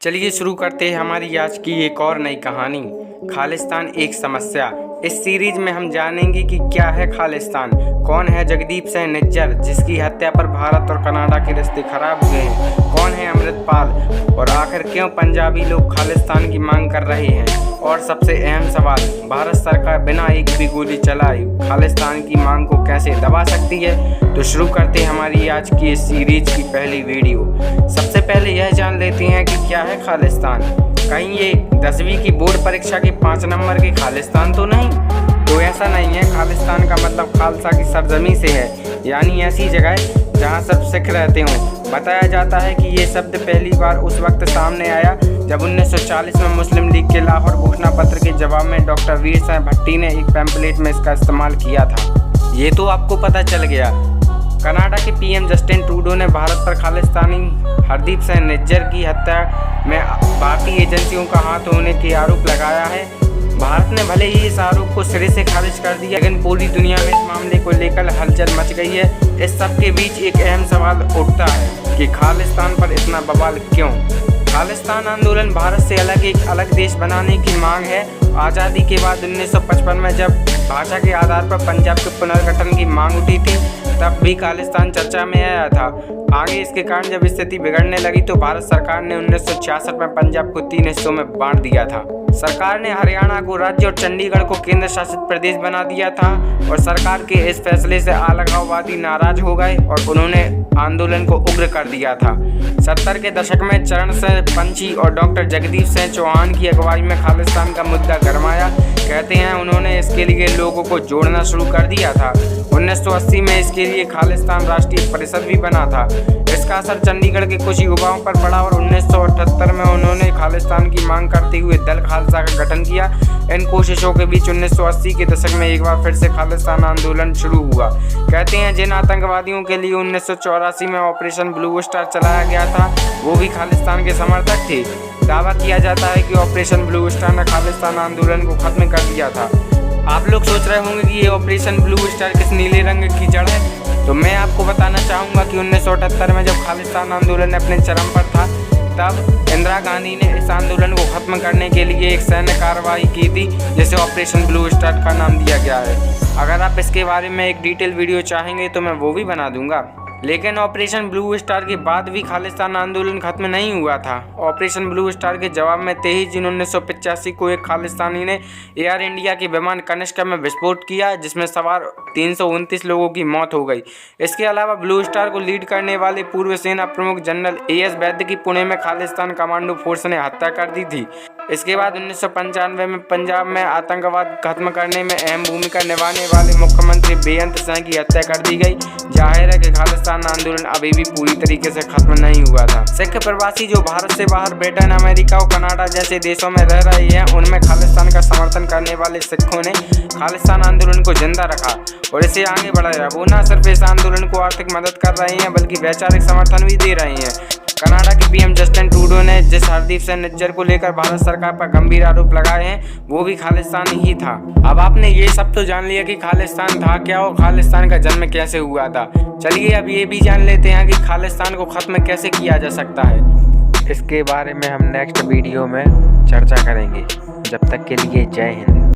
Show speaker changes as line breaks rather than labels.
चलिए शुरू करते हैं हमारी आज की एक और नई कहानी, खालिस्तान एक समस्या। इस सीरीज में हम जानेंगे कि क्या है खालिस्तान, कौन है जगदीप सिंह निज्जर जिसकी हत्या पर भारत और कनाडा के रिश्ते खराब हुए हैं, कौन है अमृतपाल और आखिर क्यों पंजाबी लोग खालिस्तान की मांग कर रहे हैं, और सबसे अहम सवाल, भारत सरकार बिना एक भी गोली चलाए खालिस्तान की मांग को कैसे दबा सकती है। तो शुरू करते हैं हमारी आज की इस सीरीज की पहली वीडियो। सबसे पहले यह जान लेते हैं कि क्या है खालिस्तान। कहीं ये 10वीं की बोर्ड परीक्षा के 5 नंबर के खालिस्तान तो नहीं? तो ऐसा नहीं है। खालिस्तान का मतलब खालसा की सरजमी से है, यानी ऐसी जगह जहां सब सिख रहते हों। बताया जाता है कि ये शब्द पहली बार उस वक्त सामने आया जब 1940 में मुस्लिम लीग के लाहौर घोषणा पत्र के जवाब में डॉक्टर वीर सिंह भट्टी ने एक पैम्पलेट में इसका इस्तेमाल किया था। ये तो आपको पता चल गया। कनाडा के पीएम जस्टिन ट्रूडो ने भारत पर खालिस्तानी हरदीप सिंह निज्जर की हत्या में भारतीय एजेंसियों का हाथ होने के आरोप लगाया है। भारत ने भले ही इस आरोप को सिरे से खारिज कर दिया, लेकिन पूरी दुनिया में इस मामले को लेकर हलचल मच गई है। इस सब के बीच एक अहम सवाल उठता है कि खालिस्तान पर इतना बवाल क्यों। खालिस्तान आंदोलन भारत से एक अलग देश बनाने की मांग है। आज़ादी के बाद 1955 में जब भाषा के आधार पर पंजाब के पुनर्गठन की मांग उठी थी, तब भी खालिस्तान चर्चा में आया था। आगे इसके कारण जब स्थिति बिगड़ने लगी तो भारत सरकार ने 1966 में पंजाब को 3 हिस्सों में बांट दिया था। सरकार ने हरियाणा को राज्य और चंडीगढ़ को केंद्र शासित प्रदेश बना दिया था, और सरकार के इस फैसले से अलगाववादी नाराज हो गए और उन्होंने आंदोलन को उग्र कर दिया था। 70 के दशक में चरण सिंह पंछी और डॉक्टर जगदीप सिंह चौहान की अगुवाई में खालिस्तान का मुद्दा गरमाया। कहते हैं उन्होंने इसके लिए लोगों को जोड़ना शुरू कर दिया था। 1980 में इसके लिए खालिस्तान राष्ट्रीय परिषद भी बना था। इसका असर चंडीगढ़ के कुछ युवाओं पर पड़ा और 1978 में उन्होंने खालिस्तान की मांग करते हुए दल खालसा का गठन किया। इन कोशिशों के बीच 1980 के दशक में एक बार फिर से खालिस्तान आंदोलन शुरू हुआ। कहते हैं जिन आतंकवादियों के लिए 1984 में ऑपरेशन ब्लू स्टार चलाया गया था, वो भी खालिस्तान के समर्थक थे। दावा किया जाता है कि ऑपरेशन ब्लू स्टार ने खालिस्तान आंदोलन को खत्म कर दिया था। आप लोग सोच रहे होंगे कि ये ऑपरेशन ब्लू स्टार किस नीले रंग की जड़ है, तो मैं आपको बताना चाहूँगा कि 1978 में जब खालिस्तान आंदोलन अपने चरम पर था, तब इंदिरा गांधी ने इस आंदोलन को खत्म करने के लिए एक सैन्य कार्रवाई की थी, जिसे ऑपरेशन ब्लू स्टार का नाम दिया गया है। अगर आप इसके बारे में एक डिटेल वीडियो चाहेंगे तो मैं वो भी बना दूंगा। लेकिन ऑपरेशन ब्लू स्टार के बाद भी खालिस्तान आंदोलन खत्म नहीं हुआ था। ऑपरेशन ब्लू स्टार के जवाब में 23 जून 1985 को एक खालिस्तानी ने एयर इंडिया के विमान कनिष्का में विस्फोट किया, जिसमें सवार 329 लोगों की मौत हो गई। इसके अलावा ब्लू स्टार को लीड करने वाले पूर्व सेना प्रमुख जनरल AS वैद्य की पुणे में खालिस्तान कमांडो फोर्स ने हत्या कर दी थी। इसके बाद 1995 में पंजाब में आतंकवाद खत्म करने में अहम भूमिका निभाने वाले मुख्यमंत्री बेअंत सिंह की हत्या कर दी गई। जाहिर है कि खालिस्तान आंदोलन अभी भी पूरी तरीके से खत्म नहीं हुआ था। सिख प्रवासी जो भारत से बाहर ब्रिटेन, अमेरिका और कनाडा जैसे देशों में रह रहे हैं, उनमें खालिस्तान का समर्थन करने वाले सिखों ने खालिस्तान आंदोलन को जिंदा रखा और इसे आगे बढ़ाया। वो न सिर्फ इस आंदोलन को आर्थिक मदद कर रहे हैं, बल्कि वैचारिक समर्थन भी दे रहे हैं। कनाडा के पीएम जस्टिन ट्रूडो ने जिस हरदीप सिंह निज्जर को लेकर भारत सरकार पर गंभीर आरोप लगाए हैं, वो भी खालिस्तान ही था। अब आपने ये सब तो जान लिया कि खालिस्तान था क्या और खालिस्तान का जन्म कैसे हुआ था। चलिए अब ये भी जान लेते हैं कि खालिस्तान को खत्म कैसे किया जा सकता है। इसके बारे में हम नेक्स्ट वीडियो में चर्चा करेंगे। जब तक के लिए जय हिंद।